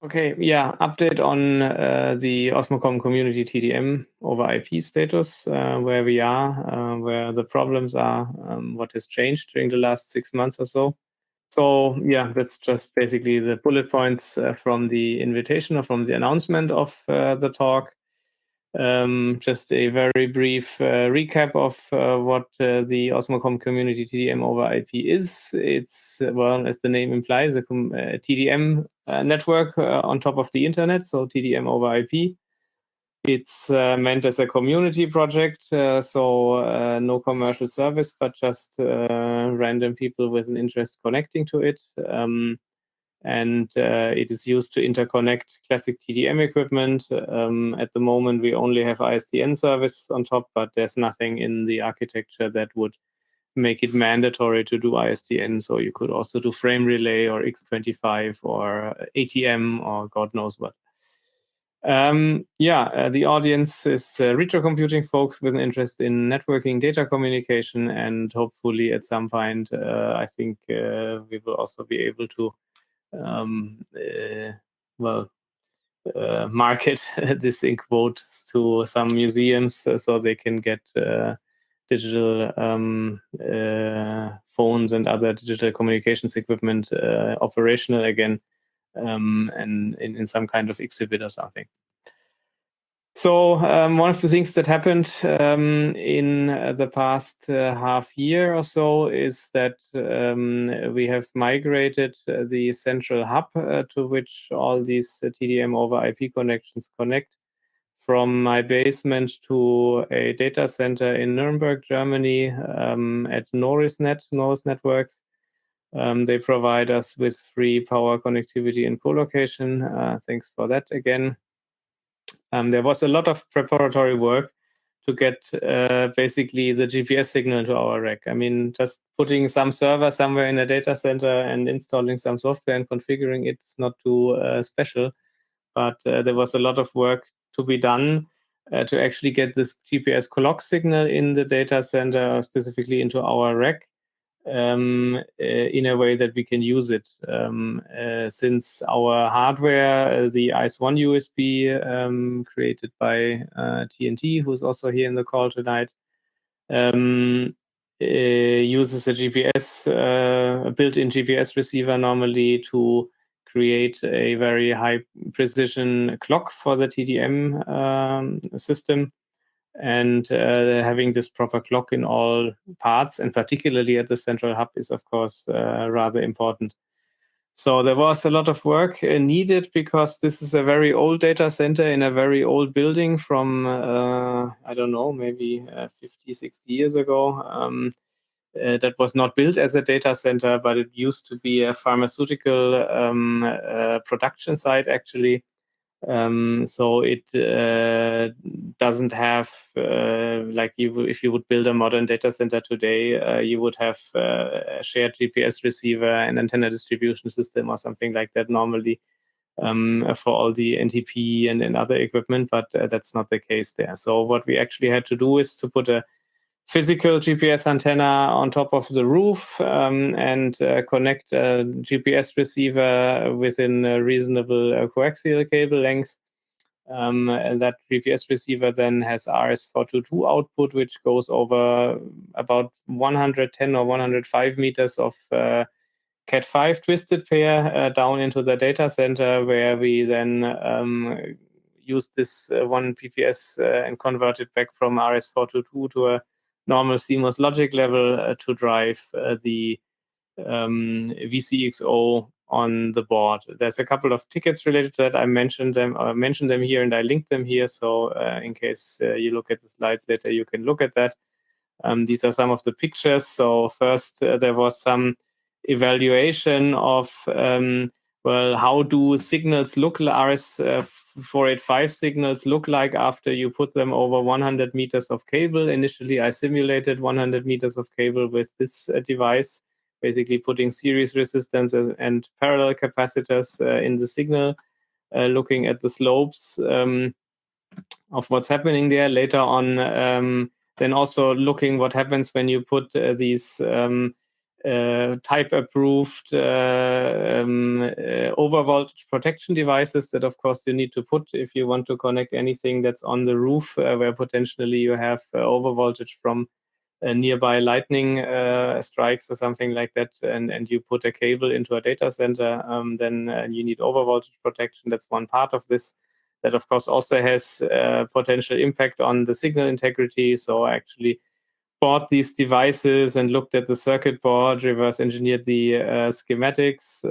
Okay, yeah, update on the Osmocom community TDM over IP status, where we are, where the problems are, what has changed during the last 6 months or so. So yeah, that's just basically the bullet points from the invitation or from the announcement of the talk. Just a very brief recap of what the Osmocom community TDM over IP is. It's, well, as the name implies, a TDM network on top of the internet, so TDM over IP. It's meant as a community project, so no commercial service, but just random people with an interest connecting to it. And it is used to interconnect classic TDM equipment. At the moment, we only have ISDN service on top, but there's nothing in the architecture that would make it mandatory to do ISDN. So you could also do frame relay or X25 or ATM or God knows what. The audience is retro computing folks with an interest in networking, data communication, and hopefully at some point, I think we will also be able to market this in quotes to some museums so they can get digital phones and other digital communications equipment operational again, and in some kind of exhibit or something. So one of the things that happened in the past half year or so is that we have migrated the central hub to which all these TDM over IP connections connect from my basement to a data center in Nuremberg, Germany, at Norris Networks. They provide us with free power connectivity and co-location. Thanks for that again. There was a lot of preparatory work to get basically the GPS signal to our rack. I mean, just putting some server somewhere in a data center and installing some software and configuring it's not too special. But there was a lot of work to be done to actually get this GPS clock signal in the data center, specifically into our rack, in a way that we can use it. Since our hardware, the ICE1 USB created by TNT, who's also here in the call tonight, uses a GPS, a built-in GPS receiver normally to create a very high precision clock for the TDM system. And having this proper clock in all parts, and particularly at the central hub, is of course rather important. So there was a lot of work needed because this is a very old data center in a very old building from, I don't know, maybe 50, 60 years ago. That was not built as a data center, but it used to be a pharmaceutical production site, actually. So it doesn't have if you would build a modern data center today, you would have a shared GPS receiver and antenna distribution system or something like that normally for all the NTP and other equipment, but that's not the case there. So what we actually had to do is to put a physical GPS antenna on top of the roof and connect a GPS receiver within a reasonable coaxial cable length. And that GPS receiver then has RS422 output, which goes over about 110 or 105 meters of Cat5 twisted pair down into the data center, where we then use this one PPS and convert it back from RS422 to a normal CMOS logic level to drive the VCXO on the board. There's a couple of tickets related to that. I mentioned them here and I linked them here. So in case you look at the slides later, you can look at that. These are some of the pictures. So first, there was some evaluation of how do signals look like, RS485 signals look like after you put them over 100 meters of cable. Initially, I simulated 100 meters of cable with this device, basically putting series resistance and parallel capacitors in the signal, looking at the slopes of what's happening there. Later on, then also looking what happens when you put these type-approved overvoltage protection devices that, of course, you need to put if you want to connect anything that's on the roof, where potentially you have overvoltage from nearby lightning strikes or something like that, and you put a cable into a data center, then you need overvoltage protection. That's one part of this. That, of course, also has potential impact on the signal integrity. So I actually bought these devices and looked at the circuit board, reverse engineered the schematics,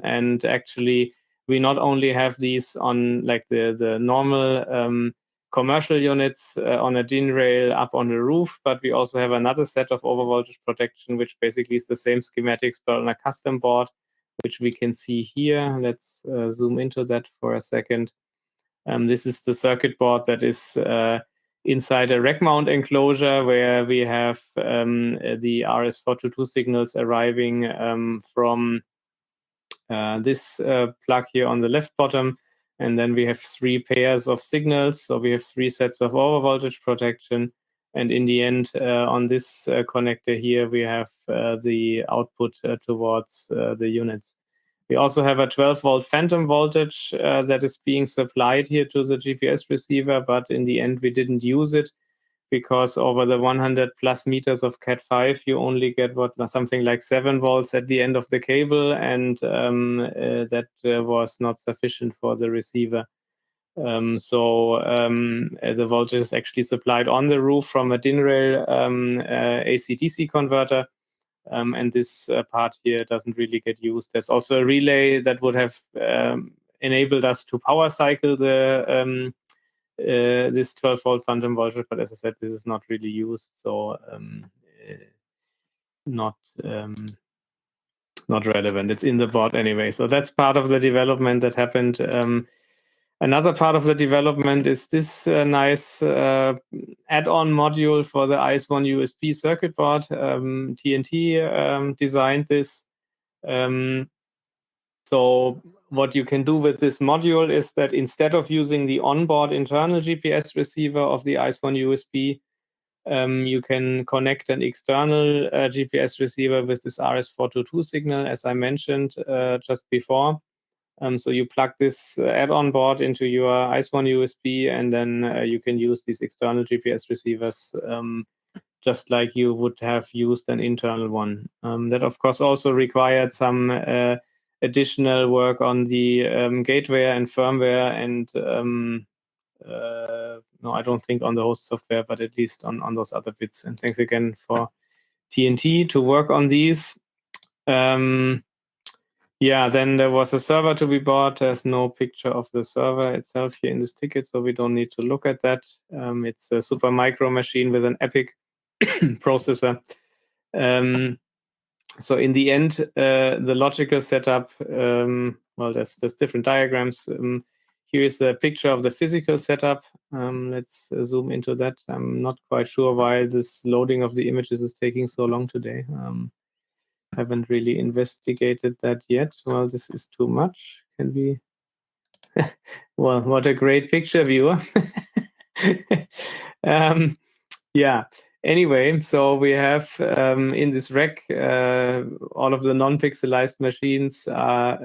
and actually we not only have these on like the normal commercial units on a DIN rail up on the roof, but we also have another set of overvoltage protection, which basically is the same schematics but on a custom board, which we can see here. Let's zoom into that for a second. This is the circuit board that is inside a rack mount enclosure, where we have the RS422 signals arriving from this plug here on the left bottom. And then we have 3 pairs of signals. So we have 3 sets of overvoltage protection. And in the end, on this connector here, we have the output towards the units. We also have a 12-volt phantom voltage that is being supplied here to the GPS receiver, but in the end, we didn't use it because over the 100 plus meters of Cat5, you only get something like 7 volts at the end of the cable, and that was not sufficient for the receiver. The voltage is actually supplied on the roof from a DIN rail AC-DC converter. And this part here doesn't really get used. There's also a relay that would have enabled us to power cycle the this 12-volt phantom voltage, but as I said, this is not really used, so not relevant. It's in the board anyway. So that's part of the development that happened. Another part of the development is this nice add-on module for the IS-1 USB circuit board. TNT designed this. So what you can do with this module is that instead of using the onboard internal GPS receiver of the IS-1 USB, you can connect an external GPS receiver with this RS422 signal, as I mentioned just before. So you plug this add-on board into your IS-1 USB, and then you can use these external GPS receivers just like you would have used an internal one. That, of course, also required some additional work on the gateway and firmware, and no, I don't think on the host software, but at least on those other bits. And thanks again for TNT to work on these. Yeah, then there was a server to be bought. There's no picture of the server itself here in this ticket, so we don't need to look at that. It's a super micro machine with an EPIC processor. So in the end, the logical setup, well, there's different diagrams. Here is a picture of the physical setup. Let's zoom into that. I'm not quite sure why this loading of the images is taking so long today. Haven't really investigated that yet. Well, this is too much. Can we? Well, what a great picture viewer. Yeah. Anyway, so we have in this rack all of the non-pixelized machines are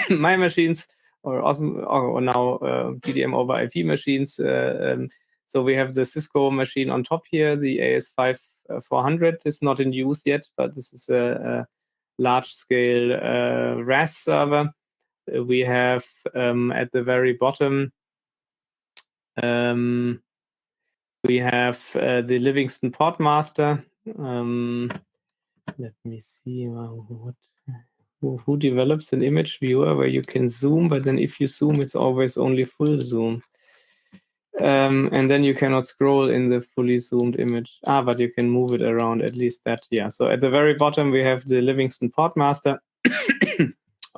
my machines, or now PDM over IP machines. So we have the Cisco machine on top here. The AS5 400 is not in use yet, but this is a large-scale RAS server. We have at the very bottom, we have the Livingston Portmaster. Let me see who develops an image viewer where you can zoom, but then if you zoom, it's always only full zoom. And then you cannot scroll in the fully zoomed image. But you can move it around, at least that. Yeah. So at the very bottom, we have the Livingston Portmaster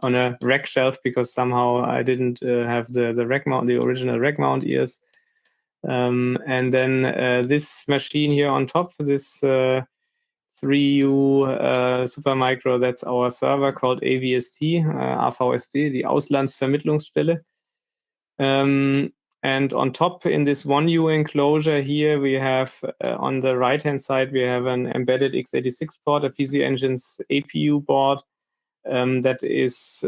on a rack shelf, because somehow I didn't have the rack mount, the original rack mount ears. And then this machine here on top, this 3U Supermicro, that's our server called AVST, AVST, die Auslandsvermittlungsstelle. And And on top, in this 1U enclosure here, we have on the right-hand side, we have an embedded x86 board, a PC Engine's APU board that is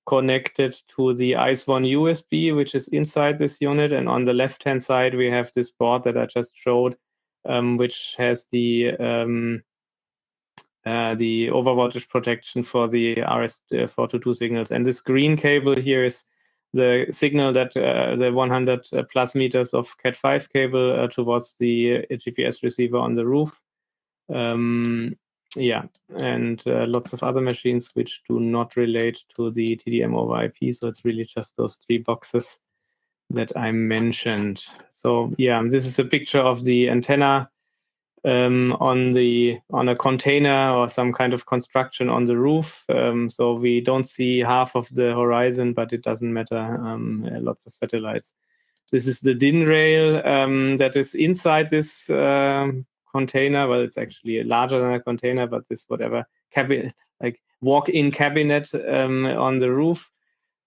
connected to the ICE1 USB, which is inside this unit. And on the left-hand side, we have this board that I just showed, which has the overvoltage protection for the RS422 signals. And this green cable here is the signal that the 100 plus meters of Cat5 cable towards the GPS receiver on the roof. Yeah, and lots of other machines which do not relate to the TDM over IP. So it's really just those 3 boxes that I mentioned. So yeah, this is a picture of the antenna on a container or some kind of construction on the roof. So we don't see half of the horizon, but it doesn't matter. Lots of satellites. This is the DIN rail that is inside this container. Well, it's actually larger than a container, but this whatever cabinet, like walk-in cabinet on the roof.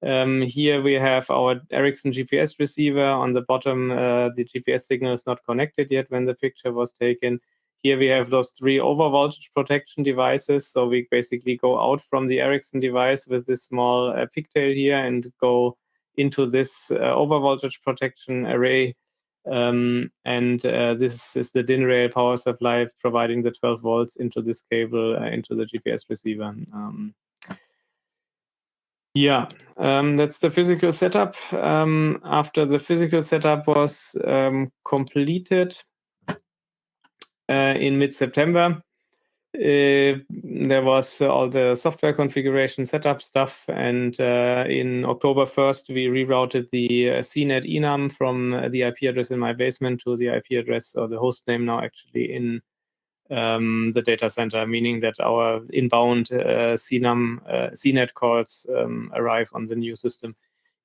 Here we have our Ericsson GPS receiver. On the bottom, the GPS signal is not connected yet when the picture was taken. Here we have those 3 overvoltage protection devices. So we basically go out from the Ericsson device with this small pigtail here and go into this overvoltage protection array. This is the DIN rail power supply providing the 12 volts into this cable into the GPS receiver. Yeah, that's the physical setup. After the physical setup was completed in mid-September, there was all the software configuration setup stuff, and in October 1st, we rerouted the CNET enum from the IP address in my basement to the IP address, or the host name now actually, in the data center, meaning that our inbound CNET calls arrive on the new system.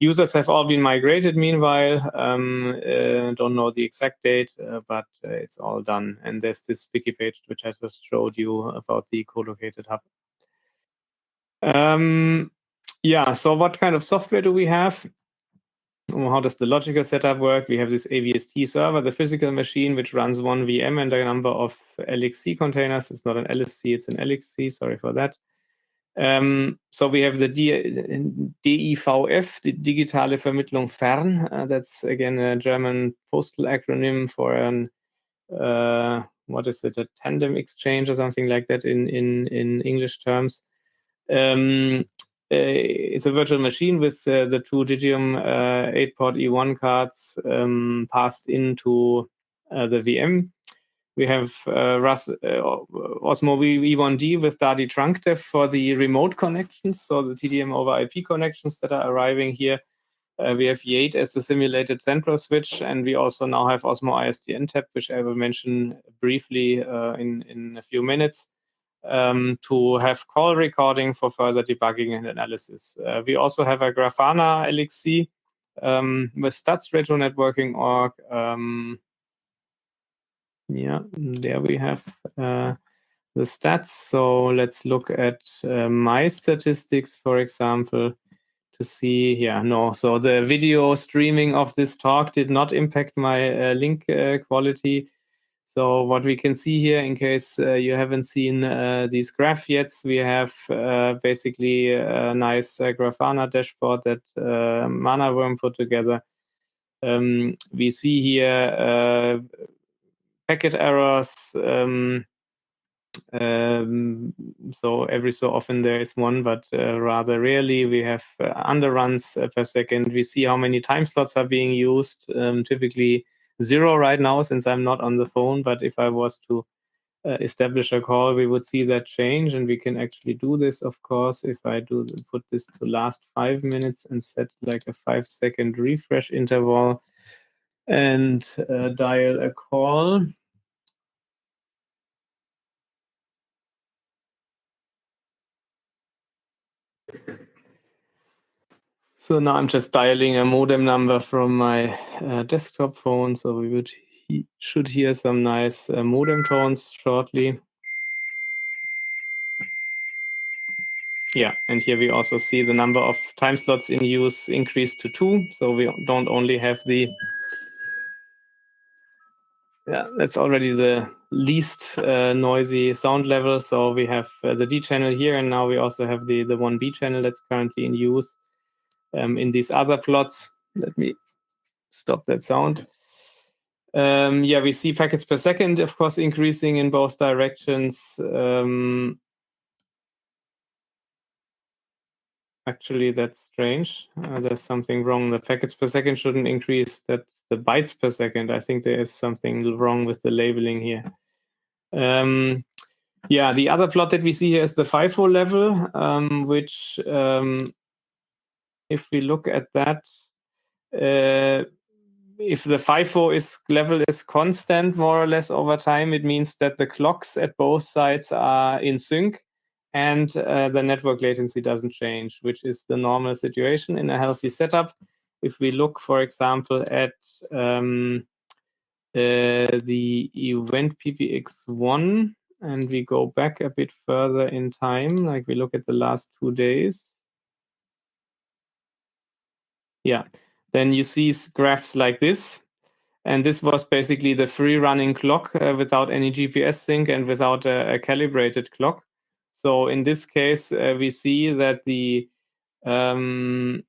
Users have all been migrated meanwhile. Don't know the exact date, but it's all done. And there's this wiki page which I just showed you about the co-located hub. Yeah, so what kind of software do we have? How does the logical setup work? We have this AVST server, the physical machine, which runs 1 VM and a number of LXC containers. It's not an LSC, it's an LXC. Sorry for that. So we have the DIVF, the Digitale Vermittlung Fern. That's again a German postal acronym for an what is it, a tandem exchange or something like that in English terms. It's a virtual machine with the 2 Digium 8-port E1 cards passed into the VM. We have Osmo V1D with DADI trunkdef for the remote connections, so the TDM over IP connections that are arriving here. We have V8 as the simulated central switch, and we also now have Osmo ISDN tab, which I will mention briefly in a few minutes, to have call recording for further debugging and analysis. We also have a Grafana LXC with stats retro networking org. Yeah, there we have the stats. So let's look at my statistics, for example, to see. Yeah, no. So the video streaming of this talk did not impact my link quality. So what we can see here, in case you haven't seen these graphs yet, we have basically a nice Grafana dashboard that ManaWorm put together. We see here packet errors. So every so often there is one, but rather rarely. We have underruns per second. We see how many time slots are being used. Typically 0 right now, since I'm not on the phone, but if I was to establish a call, we would see that change, and we can actually do this, of course, if I put this to last 5 minutes and set like a 5-second refresh interval and dial a call. So now I'm just dialing a modem number from my desktop phone. So we should hear some nice modem tones shortly. Yeah, and here we also see the number of time slots in use increased to 2. So we don't only have the, that's already the least noisy sound level. So we have the D channel here, and now we also have the 1B channel that's currently in use. In these other plots, let me stop that sound. Yeah, we see packets per second, of course, increasing in both directions. Actually, that's strange. There's something wrong. The packets per second shouldn't increase. That's the bytes per second. I think there is something wrong with the labeling here. Yeah, the other plot that we see here is the FIFO level, which, if we look at that, if the FIFO level is constant more or less over time, it means that the clocks at both sides are in sync and the network latency doesn't change, which is the normal situation in a healthy setup. If we look, for example, at the event PBX1 and we go back a bit further in time, like we look at the last 2 days. Yeah, then you see graphs like this. And this was basically the free running clock without any GPS sync and without a calibrated clock. So in this case, we see that the IP2E1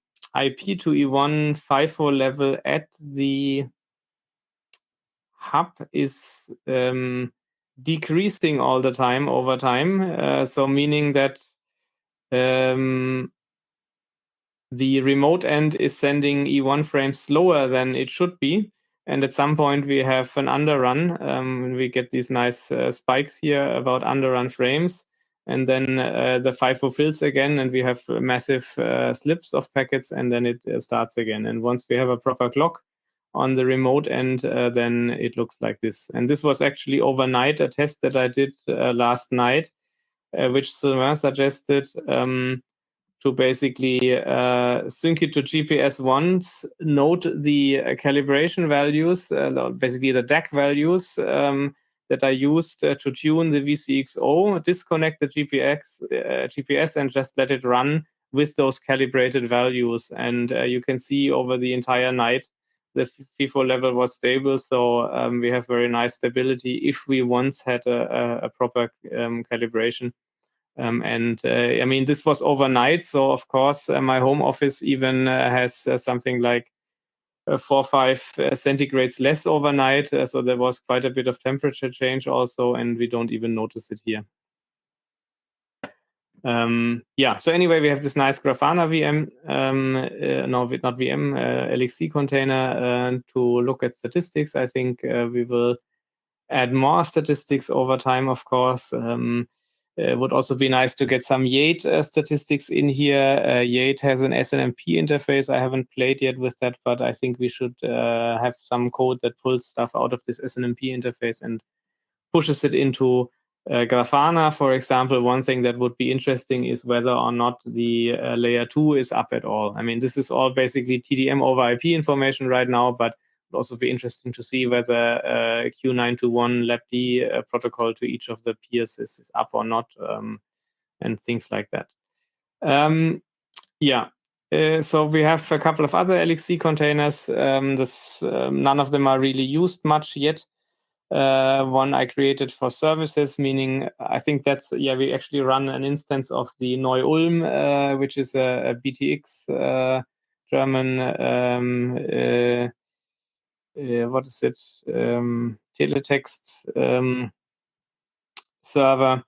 FIFO level at the hub is decreasing all the time over time. So meaning that the remote end is sending E1 frames slower than it should be. And at some point we have an underrun. We get these nice spikes here about underrun frames. And then the FIFO fills again, and we have massive slips of packets, and then it starts again. And once we have a proper clock on the remote end, then it looks like this. And this was actually overnight a test that I did last night, which Sylvain suggested to basically sync it to GPS once, note the calibration values, basically the DAC values that are used to tune the VCXO, disconnect the GPS and just let it run with those calibrated values. And you can see over the entire night, the FIFO level was stable. So we have very nice stability if we once had a proper calibration. I mean, this was overnight. So, of course, my home office even has something like 4 or 5 centigrades less overnight. So there was quite a bit of temperature change also, and we don't even notice it here. Yeah, so anyway, we have this nice Grafana VM, no, not VM, LXC container to look at statistics. I think we will add more statistics over time, of course. It would also be nice to get some Yate statistics in here. Yate has an SNMP interface. I haven't played yet with that, but I think we should have some code that pulls stuff out of this SNMP interface and pushes it into Grafana, for example. One thing that would be interesting is whether or not the layer 2 is up at all. I mean, this is all basically TDM over IP information right now, but it would also be interesting to see whether Q921 LabD protocol to each of the peers is up or not, and things like that. Yeah. So we have a couple of other LXC containers. None of them are really used much yet. One I created for services, meaning I think that's, yeah, we actually run an instance of the Neu-Ulm, which is a BTX German, what is it, teletext server.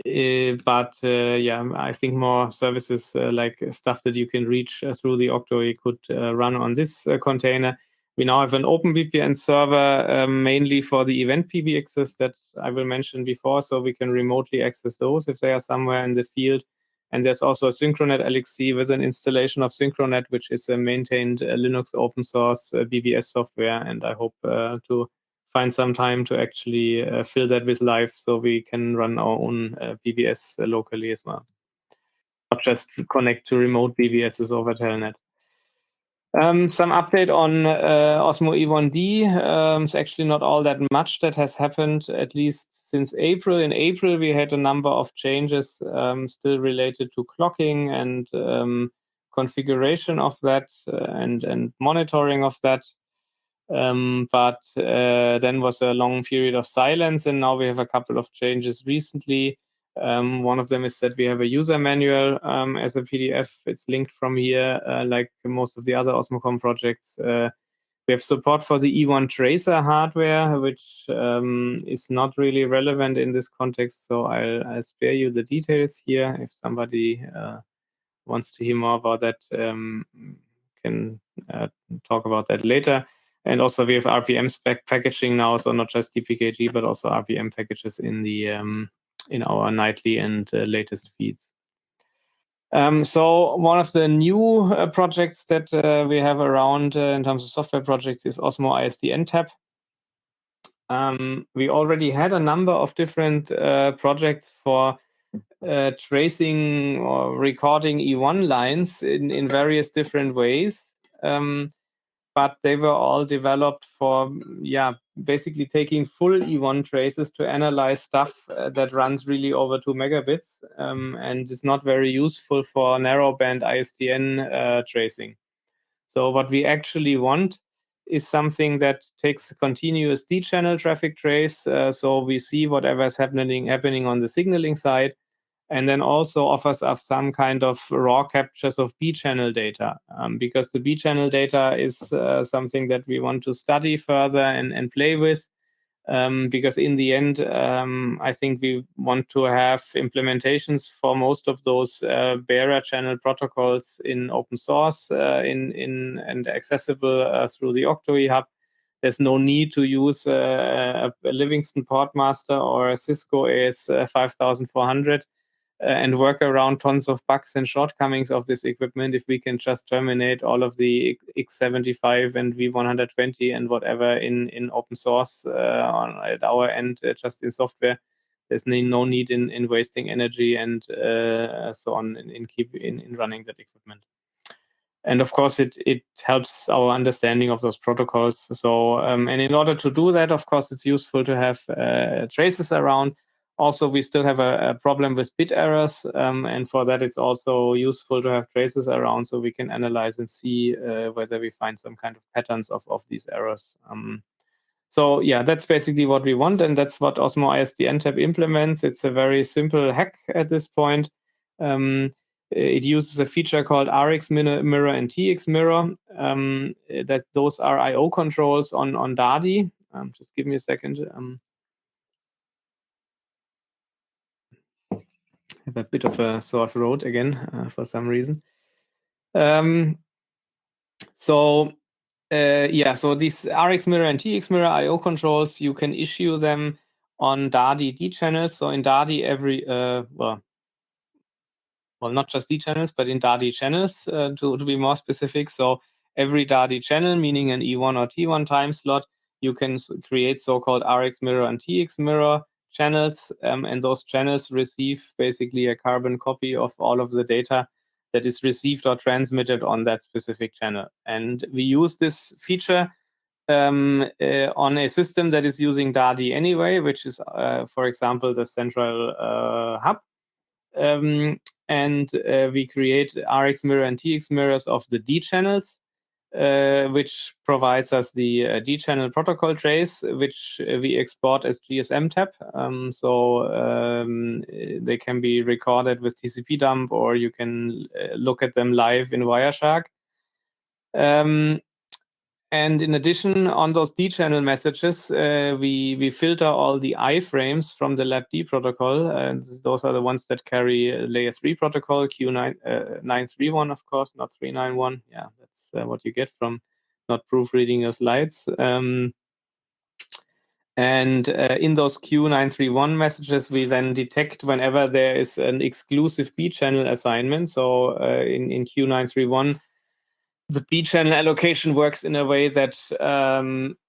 Yeah, I think more services like stuff that you can reach through the OCTOI could run on this container. We now have an OpenVPN server mainly for the event PBXs that I will mention before, so we can remotely access those if they are somewhere in the field. And there's also a Synchronet LXC with an installation of Synchronet, which is a maintained Linux open source BBS software. And I hope to find some time to actually fill that with live so we can run our own BBS locally as well. Not just connect to remote BBSs over Telnet. Some update on Osmo E1D. It's actually not all that much that has happened, at least since April. In April, we had a number of changes still related to clocking and configuration of that and monitoring of that. But then was a long period of silence, and now we have a couple of changes recently. One of them is that we have a user manual as a PDF. It's linked from here, like most of the other Osmocom projects. We have support for the E1 tracer hardware, which is not really relevant in this context, so I'll spare you the details here. If somebody wants to hear more about that, can talk about that later. And also we have RPM spec packaging now, so not just DPKG, but also RPM packages in the in our nightly and latest feeds. So one of the new projects that we have around in terms of software projects is Osmo ISDN tab. We already had a number of different projects for tracing or recording E1 lines in various different ways. But they were all developed for, basically taking full E1 traces to analyze stuff that runs really over 2 megabits and is not very useful for narrowband ISDN tracing. So what we actually want is something that takes continuous D-channel traffic trace, so we see whatever is happening on the signaling side, and then also offers us some kind of raw captures of B-channel data, because the B-channel data is something that we want to study further and play with, because in the end, I think we want to have implementations for most of those bearer channel protocols in open source and accessible through the OCTOI hub. There's no need to use a Livingston Portmaster or a Cisco AS5400 and work around tons of bugs and shortcomings of this equipment if we can just terminate all of the X75 and V120 and whatever in open source at our end, just in software. There's no need in wasting energy and so on in running that equipment. And of course, it helps our understanding of those protocols. So, and in order to do that, of course, it's useful to have traces around. Also, we still have a problem with bit errors, and for that, it's also useful to have traces around so we can analyze and see whether we find some kind of patterns of these errors. So yeah, that's basically what we want, and that's what Osmo ISDN tab implements. It's a very simple hack at this point. It uses a feature called RX mirror and TX mirror. Those are I/O controls on DADI. Just give me a second. I have a bit of a sore throat again for some reason. So these RX mirror and TX mirror I/O controls, you can issue them on DADI D channels. So in DADI, every not just D channels, but in DADI channels to be more specific. So every DADI channel, meaning an E1 or T1 time slot, you can create so-called RX mirror and TX mirror channels, and those channels receive basically a carbon copy of all of the data that is received or transmitted on that specific channel. And we use this feature on a system that is using DADI anyway, which is, for example, the central hub. And we create RX mirror and TX mirrors of the D channels, which provides us the D channel protocol trace, which we export as GSM tab. They can be recorded with TCP dump, or you can look at them live in Wireshark. And in addition, on those D-channel messages, we filter all the iframes from the LabD protocol, and those are the ones that carry layer 3 protocol, Q931, of course, not 391. Yeah, that's what you get from not proofreading your slides. And in those Q931 messages, we then detect whenever there is an exclusive B-channel assignment. So in Q931, the B-channel allocation works in a way that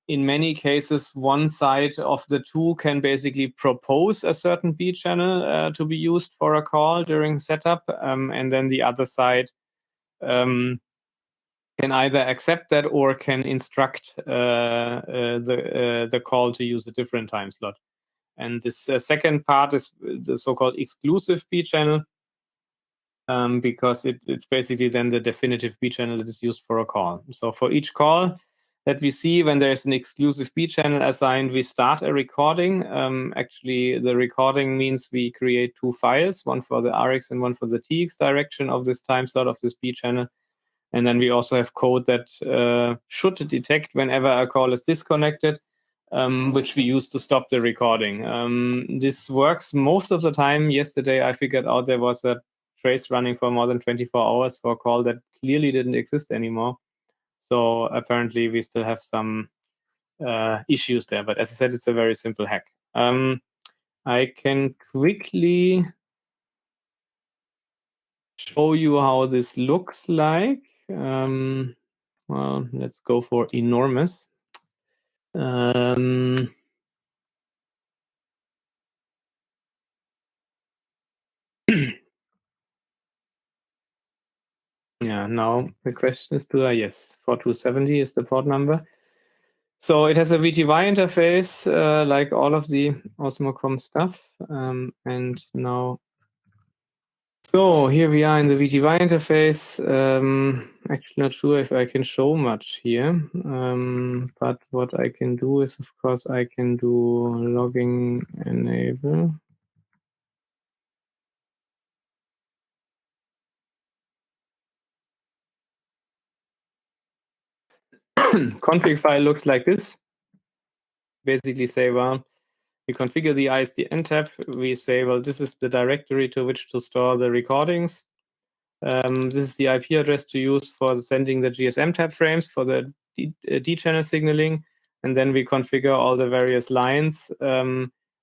in many cases, one side of the two can basically propose a certain B-channel to be used for a call during setup, and then the other side can either accept that or can instruct the call to use a different time slot. And this second part is the so-called exclusive B channel, because it's basically then the definitive B channel that is used for a call. So for each call that we see, when there's an exclusive B channel assigned, we start a recording. Actually, the recording means we create two files, one for the RX and one for the TX direction of this time slot of this B channel. And then we also have code that should detect whenever a call is disconnected, which we use to stop the recording. This works most of the time. Yesterday, I figured out there was a trace running for more than 24 hours for a call that clearly didn't exist anymore. So apparently, we still have some issues there. But as I said, it's a very simple hack. I can quickly show you how this looks like. Well, let's go for enormous. Yeah, now the question is, yes, 4270 is the port number. So it has a VTY interface, like all of the Osmocom stuff. And now, so here we are in the VTY interface. Actually not sure if I can show much here. But what I can do is, of course, I can do logging enable. Config file looks like this. Basically say, well, we configure the ISDN tab. We say, well, this is the directory to which to store the recordings. This is the IP address to use for sending the GSM tab frames for the D-channel signaling. And then we configure all the various lines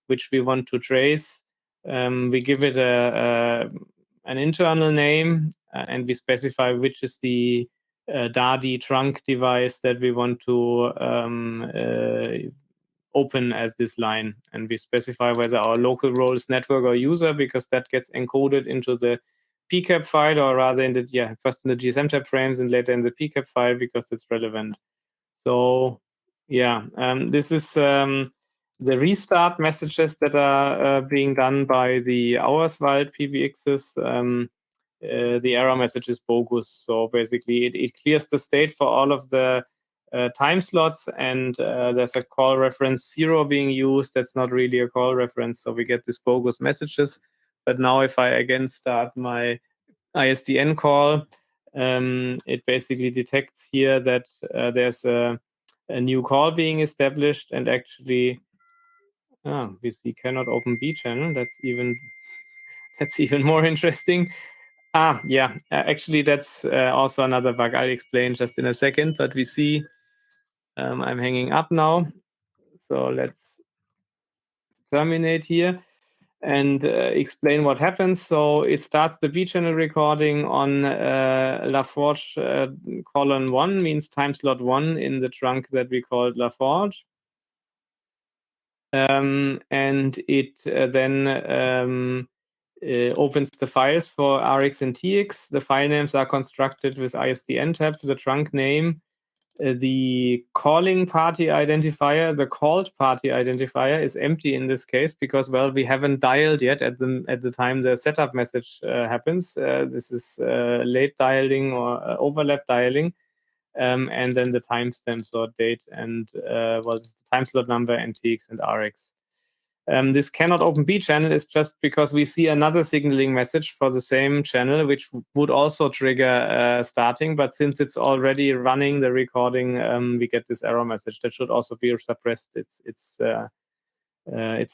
which we want to trace. We give it an internal name, and we specify which is the DADI trunk device that we want to open as this line. And we specify whether our local role is network or user, because that gets encoded into the PCAP file, or rather in the, first in the GSM tab frames and later in the PCAP file, because it's relevant. So this is the restart messages that are being done by the Welte PBXs. The error message is bogus. So basically, it clears the state for all of the time slots, and there's a call reference 0 being used. That's not really a call reference, so we get these bogus messages. But now if I again start my ISDN call, it basically detects here that there's a new call being established, and actually we see cannot open B channel. That's even more interesting. Actually, that's also another bug. I'll explain just in a second, but we see I'm hanging up now. So let's terminate here and explain what happens. So it starts the B channel recording on LaForge colon 1, means time slot 1 in the trunk that we called LaForge. And it then opens the files for RX and TX. The file names are constructed with ISDN tab, the trunk name, the calling party identifier, the called party identifier is empty in this case because, well, we haven't dialed yet at the time the setup message happens. This is late dialing or overlap dialing. And then the timestamp slot date and the time slot number and TX and RX. This cannot open B channel is just because we see another signaling message for the same channel, which would also trigger starting. But since it's already running the recording, we get this error message that should also be suppressed. It's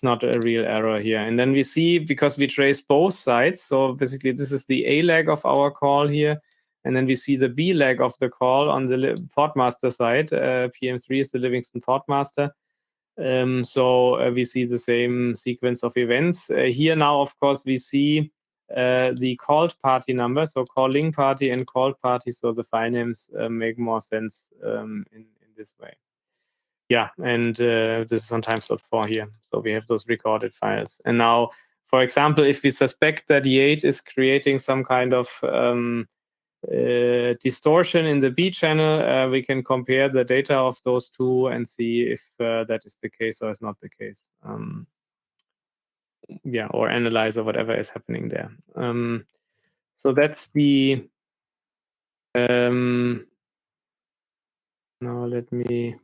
not a real error here. And then we see, because we trace both sides, so basically this is the A leg of our call here. And then we see the B leg of the call on the port master side. PM3 is the Livingston port master. So we see the same sequence of events. Here now, of course, we see the called party number, so calling party and called party, so the file names make more sense in this way. Yeah, and this is on time slot 4 here. So we have those recorded files. And now, for example, if we suspect that the 8 is creating some kind of distortion in the B channel, we can compare the data of those two and see if that is the case or is not the case. or analyze or whatever is happening there. So that's the now let me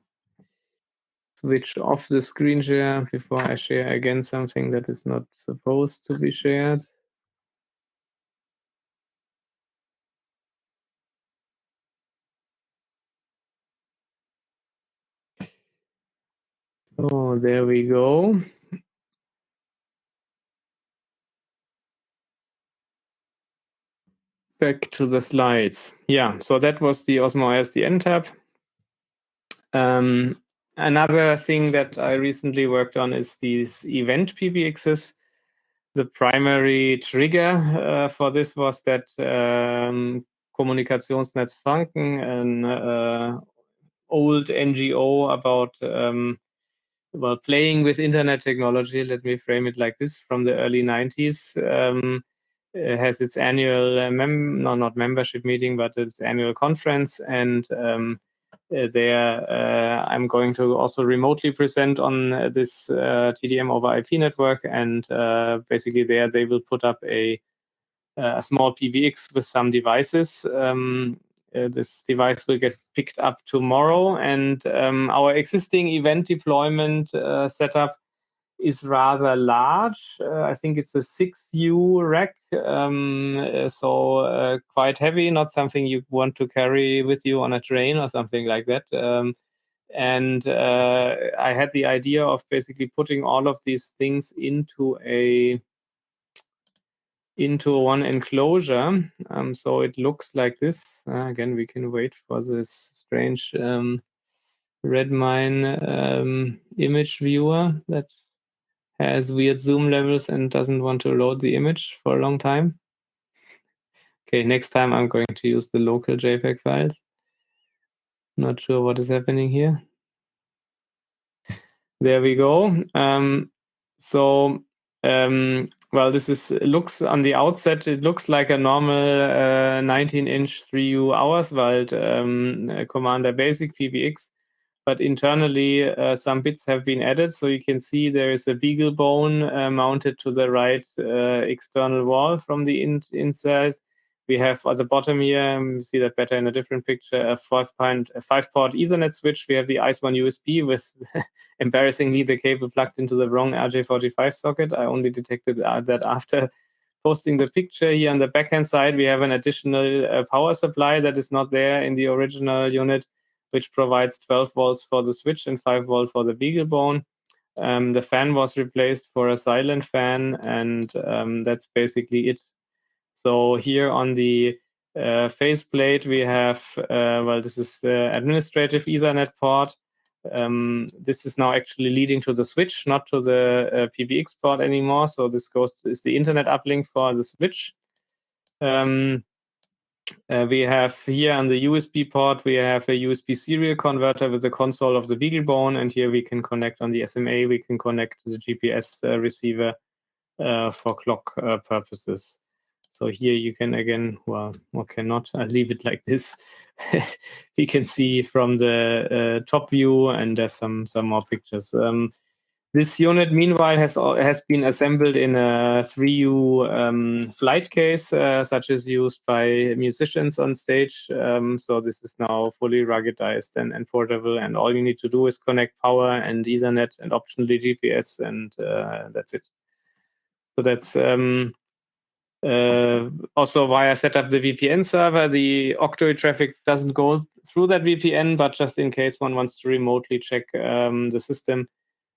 switch off the screen share before I share again something that is not supposed to be shared. Oh, there we go. Back to the slides. Yeah, so that was the Osmo ISDN tab. Another thing that I recently worked on is these event PBXs. The primary trigger for this was that Kommunikationsnetz Franken, an old NGO about playing with internet technology, let me frame it like this, from the early 90s, has its annual, not membership meeting, but its annual conference. And there I'm going to also remotely present on this TDM over IP network. And basically there they will put up a small PBX with some devices. This device will get picked up tomorrow, and our existing event deployment setup is rather large. I think it's a 6U rack, so quite heavy, not something you want to carry with you on a train or something like that. And I had the idea of basically putting all of these things into one enclosure. So it looks like this. Again, we can wait for this strange Redmine image viewer that has weird zoom levels and doesn't want to load the image for a long time. Okay, next time I'm going to use the local JPEG files. Not sure what is happening here. There we go. Well, this looks on the outset, it looks like a normal 19-inch 3U Auerswald Commander Basic PBX, but internally some bits have been added. So you can see there is a beagle bone mounted to the right external wall from the inside. We have at the bottom here, you see that better in a different picture, a 5-port Ethernet switch. We have the ICE1 USB with embarrassingly the cable plugged into the wrong RJ45 socket. I only detected that after posting the picture. Here on the backhand side, we have an additional power supply that is not there in the original unit, which provides 12 volts for the switch and 5 volts for the beagle bone. The fan was replaced for a silent fan, and that's basically it. So here on the faceplate, we have, this is the administrative Ethernet port. This is now actually leading to the switch, not to the PBX port anymore. So this is the internet uplink for the switch. We have here on the USB port, we have a USB serial converter with the console of the BeagleBone, and here we can connect on the SMA, we can connect the GPS receiver for clock purposes. So here you can again, or cannot, I'll leave it like this. We can see from the top view, and there's some more pictures. This unit, meanwhile, has been assembled in a 3U flight case, such as used by musicians on stage. So this is now fully ruggedized and portable, and all you need to do is connect power and Ethernet and optionally GPS, and that's it. So that's also why I set up the VPN server. The OCTOI traffic doesn't go through that VPN, but just in case one wants to remotely check the system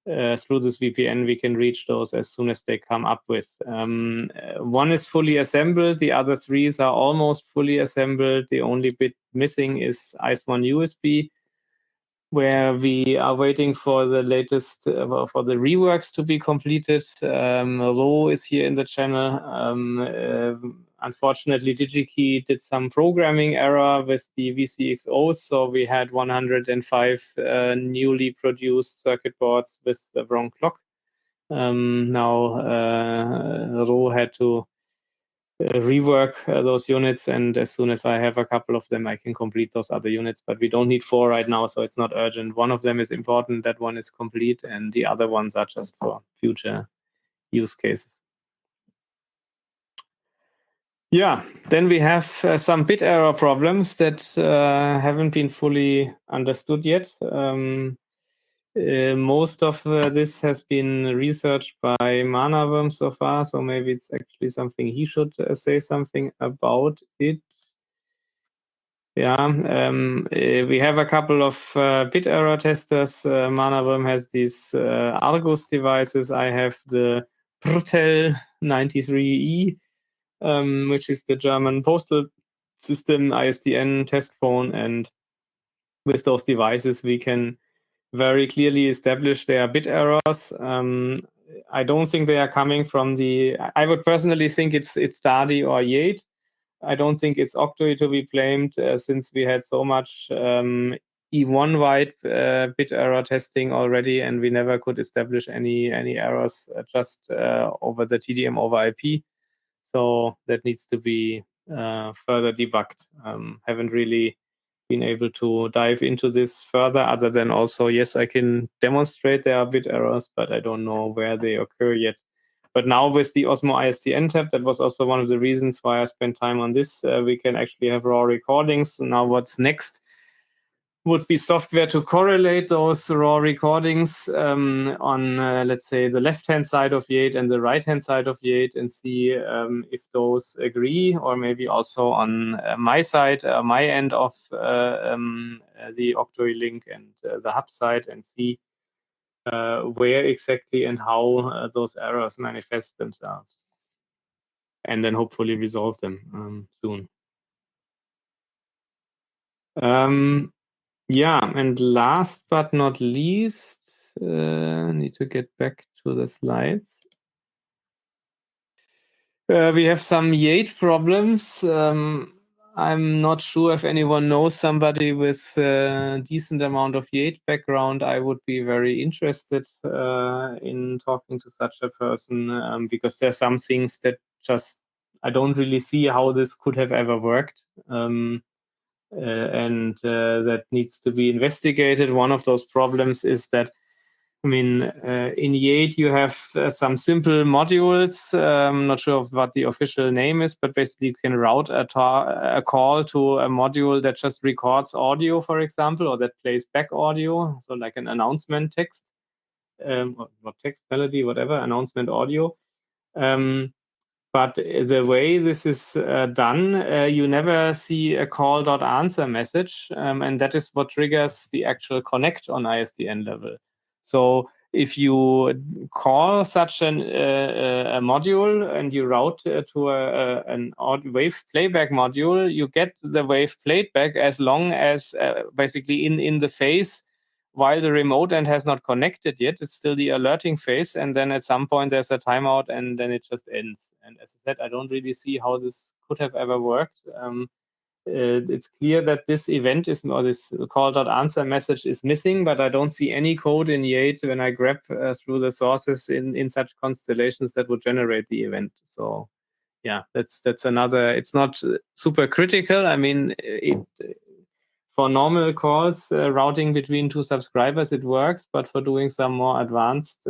through this VPN, we can reach those as soon as they come up with. One is fully assembled. The other 3 are almost fully assembled. The only bit missing is ICE1 USB, where we are waiting for the latest, for the reworks to be completed. Ro is here in the channel. Unfortunately, DigiKey did some programming error with the VCXOs, so we had 105 newly produced circuit boards with the wrong clock. Now, Ro had to rework those units, and as soon as I have a couple of them, I can complete those other units, but we don't need 4 right now, so it's not urgent. One of them is important, that one is complete, and the other ones are just for future use cases. Yeah, then we have some bit error problems that haven't been fully understood yet. Most of this has been researched by Manaworm so far, so maybe it's actually something he should say something about it. Yeah, we have a couple of bit error testers. Manaworm has these Argus devices. I have the Prtel 93E, which is the German postal system ISDN test phone, and with those devices we can very clearly establish there are bit errors. I don't think they are coming from I would personally think it's Dadi or Yate. I don't think it's OCTOI to be blamed, since we had so much E1-wide bit error testing already, and we never could establish any errors just over the TDM over IP. So that needs to be further debugged. Haven't really been able to dive into this further, other than also, yes, I can demonstrate there are bit errors, but I don't know where they occur yet. But now with the Osmo ISDN tab, that was also one of the reasons why I spent time on this. We can actually have raw recordings. Now what's next would be software to correlate those raw recordings on, let's say, the left-hand side of Yate and the right-hand side of Yate, and see if those agree, or maybe also on my side, my end of the OCTOI link and the hub side, and see where exactly and how those errors manifest themselves, and then hopefully resolve them soon. Yeah, and last but not least, need to get back to the slides. We have some Yate problems. I'm not sure if anyone knows somebody with a decent amount of Yate background. I would be very interested in talking to such a person, because there are some things that just I don't really see how this could have ever worked. And that needs to be investigated. One of those problems is that, I mean, in Yate you have some simple modules. I'm not sure of what the official name is, but basically you can route a call to a module that just records audio, for example, or that plays back audio, so like an announcement text, or text, melody, whatever, announcement audio. But the way this is done, you never see a call.answer message, and that is what triggers the actual connect on ISDN level. So if you call such a module and you route to an wave playback module, you get the wave playback as long as basically in the phase while the remote end has not connected yet. It's still the alerting phase, and then at some point there's a timeout, and then it just ends. And as I said, I don't really see how this could have ever worked. It's clear that this event is, or this call.answer message is missing, but I don't see any code in Yate when I grab through the sources in such constellations that would generate the event. So yeah, that's another. It's not super critical. I mean, for normal calls, routing between two subscribers, it works. But for doing some more advanced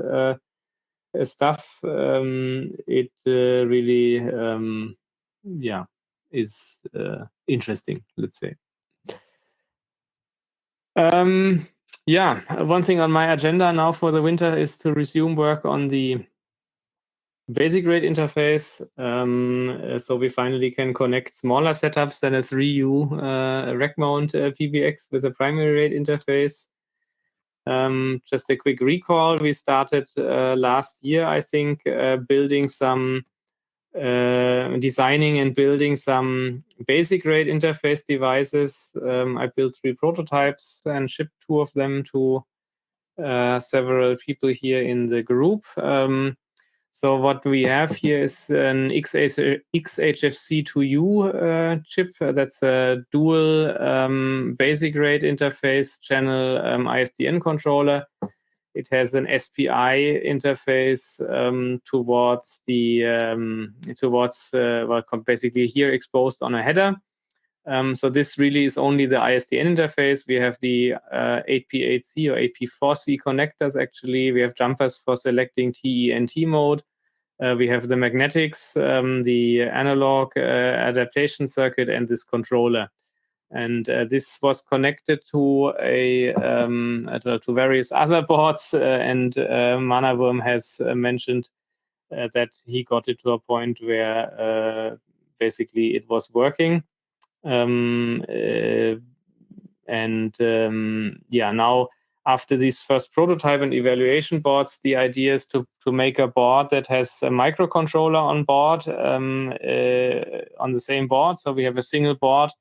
stuff, it really, yeah, is interesting, let's say. Yeah, one thing on my agenda now for the winter is to resume work on the basic rate interface. So we finally can connect smaller setups than a 3U rack mount PBX with a primary rate interface. Just a quick recall, we started last year, I think, building some, designing and building some basic rate interface devices. I built 3 prototypes and shipped 2 of them to several people here in the group. So what we have here is an XHFC2U chip. That's a dual basic rate interface channel ISDN controller. It has an SPI interface towards basically here exposed on a header. So this really is only the ISDN interface. We have the 8P8C or 8P4C connectors, actually. We have jumpers for selecting TE and T mode. we have the magnetics, the analog adaptation circuit, and this controller. And this was connected to to various other boards. And Manawurm has mentioned that he got it to a point where basically it was working. Now after these first prototype and evaluation boards, the idea is to make a board that has a microcontroller on board on the same board. So we have a single board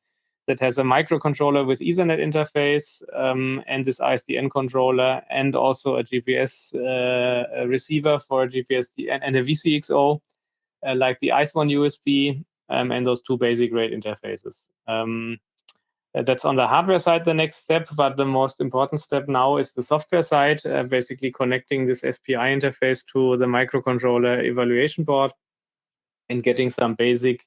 that has a microcontroller with Ethernet interface and this ISDN controller, and also a GPS receiver for a GPS and a VCXO, like the ICE1 USB, and those two basic rate interfaces. That's on the hardware side, the next step, but the most important step now is the software side, basically connecting this SPI interface to the microcontroller evaluation board and getting some basic,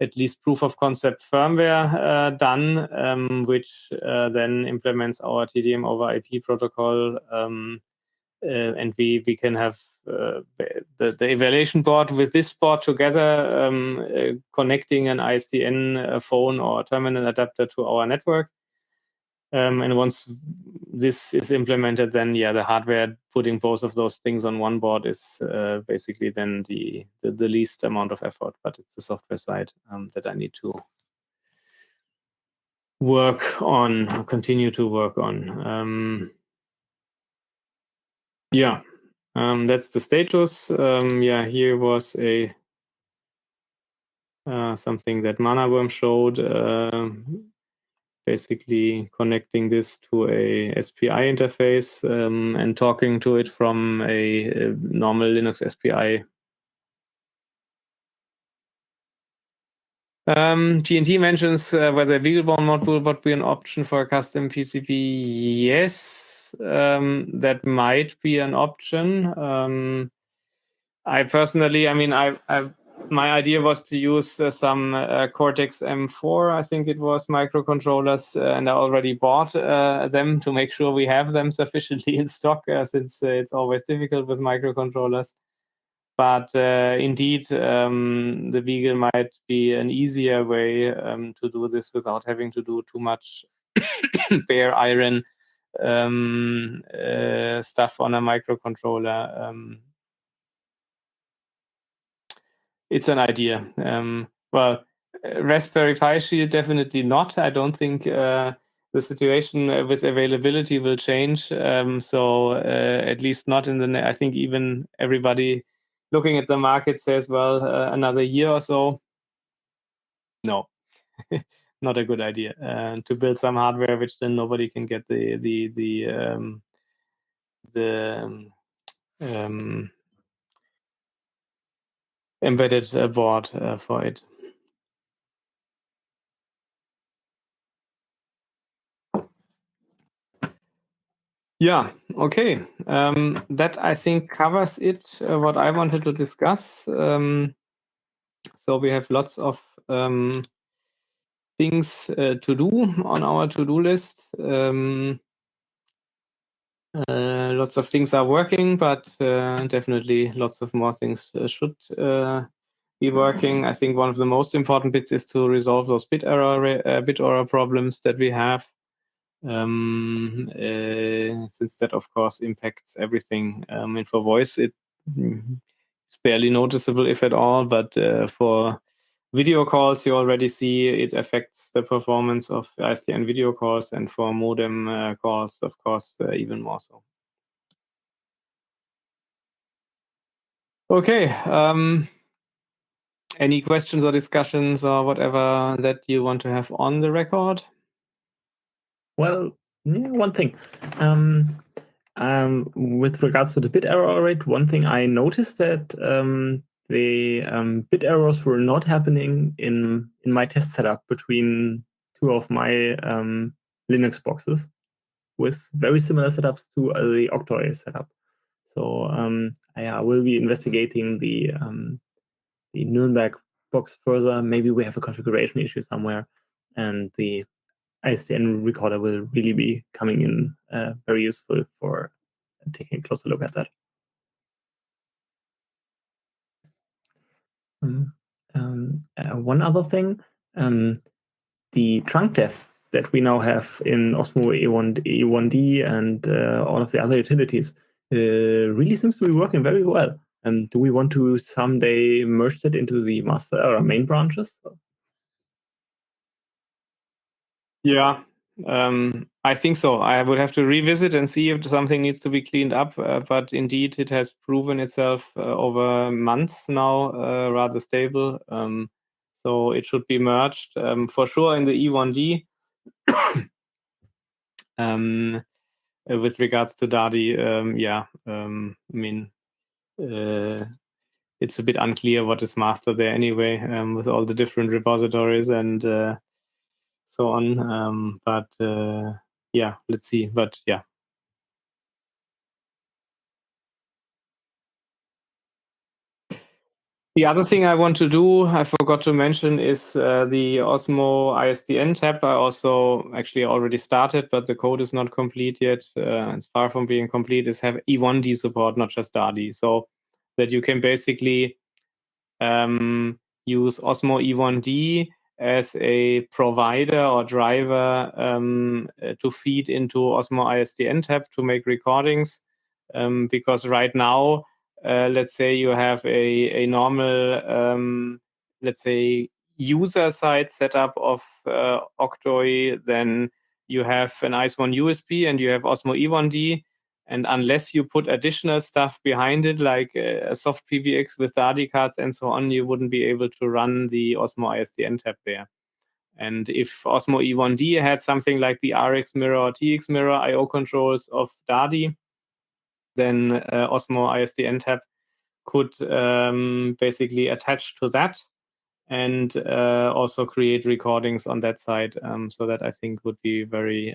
at least proof of concept firmware done, which then implements our TDM over IP protocol. And we can have the evaluation board with this board together, connecting an ISDN phone or terminal adapter to our network. And once this is implemented, then the hardware putting both of those things on one board is basically then the least amount of effort, but it's the software side that I need to work on, continue to work on. That's the status. Here was a something that Manawurm showed, basically connecting this to a SPI interface and talking to it from a normal Linux SPI. TNT mentions whether a BeagleBone module would be an option for a custom PCB. Yes, that might be an option. I personally, my idea was to use some Cortex M4, I think it was, microcontrollers, and I already bought them to make sure we have them sufficiently in stock, since it's always difficult with microcontrollers. But indeed, the Beagle might be an easier way to do this without having to do too much bare iron stuff on a microcontroller. It's an idea. Raspberry Pi Shield, definitely not. I don't think the situation with availability will change. At least not in the. I think even everybody looking at the market says, well, another year or so. No, not a good idea. To build some hardware which then nobody can get the embedded board for it. Yeah, okay. That I think covers it, what I wanted to discuss. So we have lots of things to do on our to-do list. Lots of things are working, but definitely lots of more things should be working. I think one of the most important bits is to resolve those bit error problems that we have. Since that, of course, impacts everything. And for voice, it's barely noticeable, if at all, but for video calls, you already see it affects the performance of ISDN video calls, and for modem calls, of course, even more so. Okay. Any questions or discussions or whatever that you want to have on the record? Well, yeah, one thing. With regards to the bit error rate, one thing I noticed that the bit errors were not happening in my test setup between two of my Linux boxes with very similar setups to the OCTOI setup. So I will be investigating the Nuremberg box further. Maybe we have a configuration issue somewhere, and the ISDN recorder will really be coming in very useful for taking a closer look at that. One other thing, the trunk def that we now have in Osmo E1D and all of the other utilities really seems to be working very well. Do we want to someday merge it into the master or main branches? Yeah, I think so. I would have to revisit and see if something needs to be cleaned up. But indeed, it has proven itself over months now rather stable. So it should be merged for sure in the E1D. With regards to DADI, I mean, it's a bit unclear what is master there anyway, with all the different repositories and so on. Yeah, let's see. But yeah. The other thing I want to do, I forgot to mention, is the Osmo ISDN tab. I also actually already started, but the code is not complete yet. It's far from being complete. Is have E1D support, not just DADI, so that you can basically use Osmo E1D as a provider or driver to feed into Osmo ISDN tab to make recordings. Because right now, let's say you have a normal, let's say, user side setup of OCTOI, then you have an ICE1 USB and you have Osmo E1D. And unless you put additional stuff behind it, like a soft PBX with DADI cards and so on, you wouldn't be able to run the Osmo ISDN tab there. And if Osmo E1D had something like the RX mirror or TX mirror I/O controls of DADI, then Osmo ISDN tab could basically attach to that and also create recordings on that side. So that I think would be very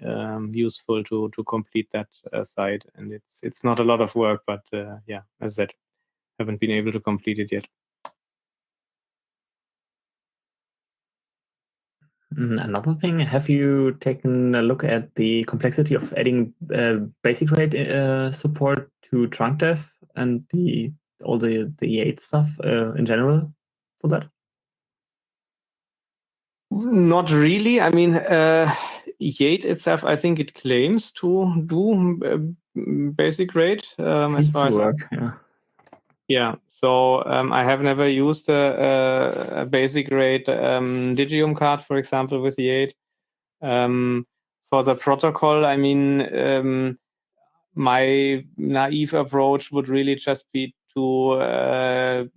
useful to complete that side. And it's not a lot of work, but yeah, as I said, haven't been able to complete it yet. Another thing, have you taken a look at the complexity of adding basic rate support to trunk def and all the E8 stuff in general for that? Not really. I mean, E8 itself, I think it claims to do basic rate as far as work, yeah. Yeah, so I have never used a basic rate Digium card, for example, with E8. For the protocol, I mean, my naive approach would really just be to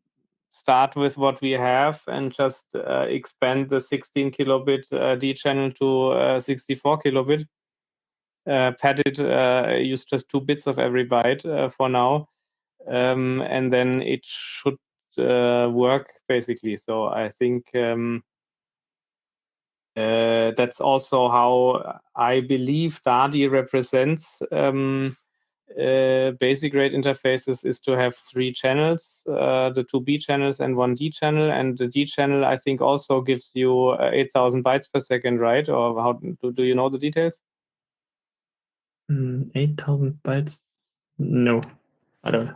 start with what we have and just expand the 16 kilobit D channel to 64 kilobit. Padded, use just 2 bits of every byte for now. And then it should work basically. So I think that's also how I believe DADI represents basic rate interfaces, is to have 3 channels, the 2 B channels and 1 D channel. And the D channel, I think, also gives you 8,000 bytes per second, right? Or how do you know the details? 8,000 bytes? No, I don't.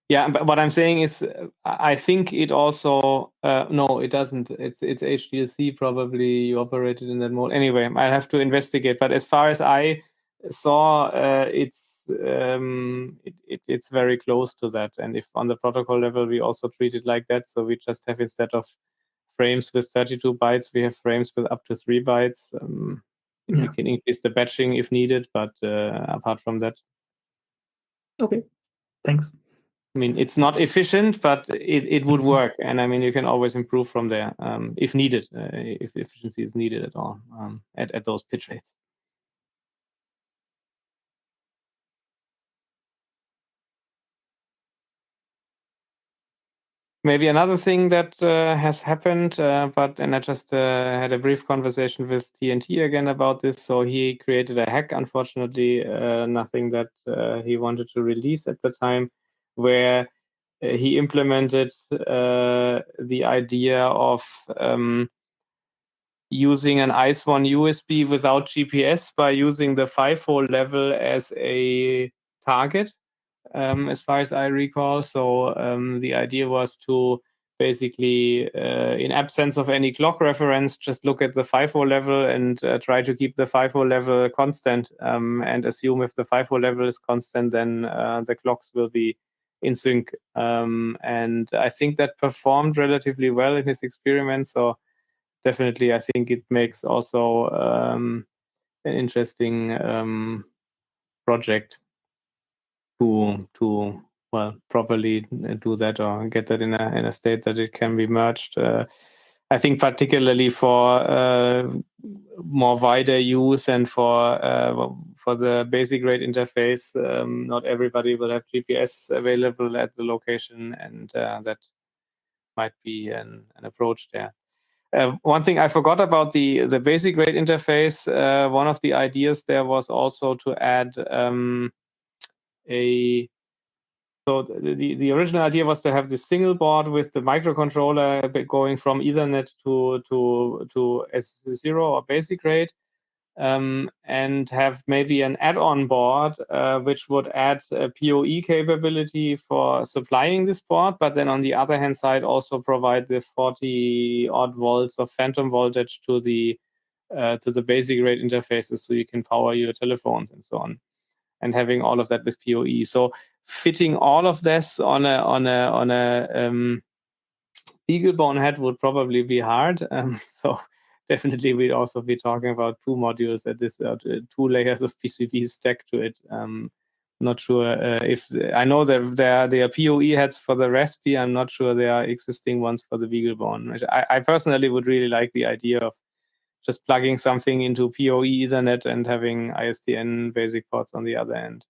Yeah, but what I'm saying is, I think it also no, it doesn't. It's HDLC probably. You operated in that mode. Anyway, I have to investigate. But as far as I saw, it's very close to that. And if on the protocol level we also treat it like that, so we just have, instead of frames with 32 bytes, we have frames with up to 3 bytes. We can increase the batching if needed, but apart from that. Okay, thanks. I mean, it's not efficient, but it would work. And I mean, you can always improve from there if needed, if efficiency is needed at all at those pitch rates. Maybe another thing that has happened, and I just had a brief conversation with TNT again about this. So he created a hack, unfortunately, nothing that he wanted to release at the time, where he implemented the idea of using an ICE1 USB without GPS by using the FIFO level as a target. as far as I recall. So the idea was to basically, in absence of any clock reference, just look at the FIFO level and try to keep the FIFO level constant, and assume if the FIFO level is constant, then the clocks will be in sync. And I think that performed relatively well in his experiment. So definitely, I think it makes also an interesting project to well properly do that or get that in a state that it can be merged. I think particularly for more wider use and for the basic rate interface, not everybody will have GPS available at the location, and that might be an approach there. One thing I forgot about the basic rate interface. One of the ideas there was also to add so the original idea was to have this single board with the microcontroller going from Ethernet to S0 or basic rate, and have maybe an add-on board which would add a PoE capability for supplying this board, but then on the other hand side also provide the 40 odd volts of phantom voltage to the basic rate interfaces, so you can power your telephones and so on, and having all of that with PoE. So fitting all of this on a BeagleBone head would probably be hard. So definitely we'd also be talking about two modules at this, 2 layers of PCBs stacked to it. Not sure if I know that there are PoE heads for the Raspberry. I'm not sure there are existing ones for the BeagleBone. I personally would really like the idea of just plugging something into PoE Ethernet and having ISDN basic ports on the other end.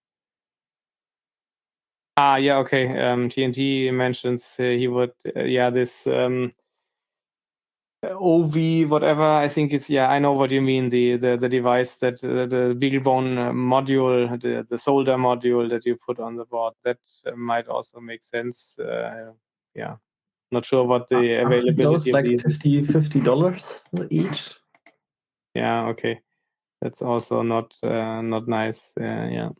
Yeah, okay. TNT mentions he would, this OV, whatever. I think it's, I know what you mean. The device that the BeagleBone module, the solder module that you put on the board, that might also make sense. Not sure what the availability those like of these $50 each. Yeah, okay. That's also not nice. Yeah.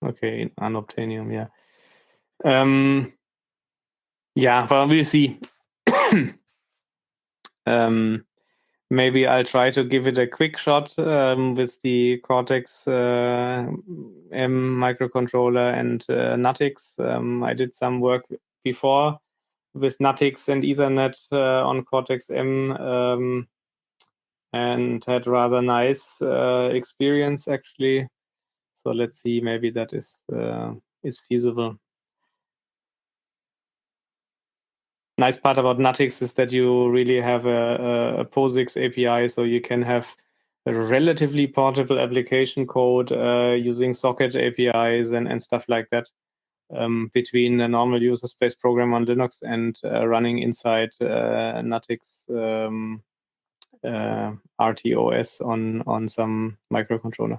Okay, unobtainium, yeah. Yeah, well, we'll see. Maybe I'll try to give it a quick shot with the Cortex M microcontroller and NUTIX. I did some work before with NUTIX and Ethernet on Cortex M, and had rather nice experience actually. So let's see, maybe that is feasible. Nice part about NUTIX is that you really have a POSIX API, so you can have a relatively portable application code using socket APIs and stuff like that between a normal user space program on Linux and running inside NUTIX RTOS on some microcontroller.